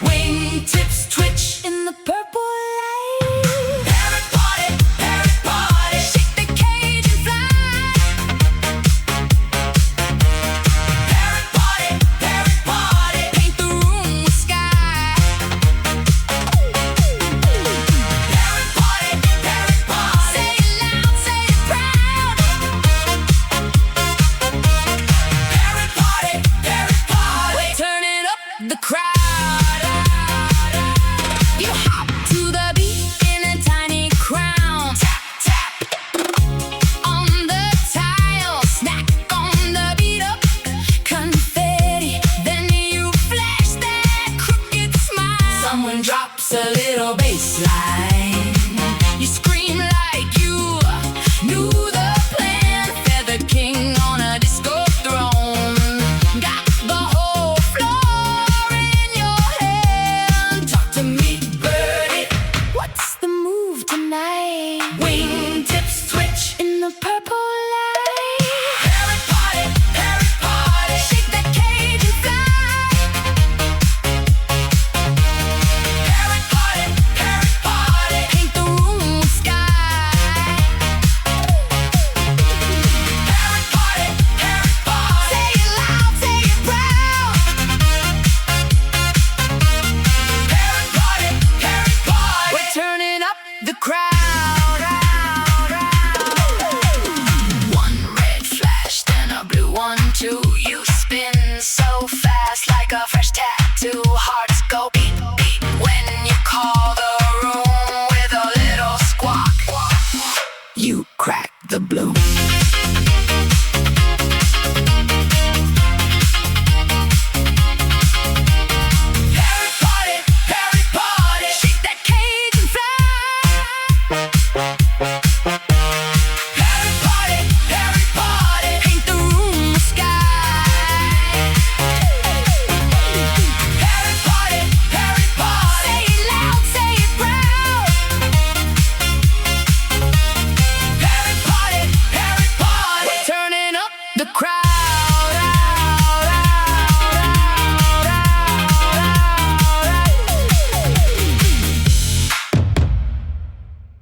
Wingtips twitch in the purple light. Parrot party, parrot party. Shake the cage and fly. Parrot party, parrot party. Paint the room with sky. Parrot party, parrot party. Say it loud, say it proud. Parrot party, parrot party. We're turning up the crowd. You hop to the beat in a tiny crown. Tap, tap on the tile. Snack on the beat up. Confetti. Then you flash that crooked smile. Someone drops a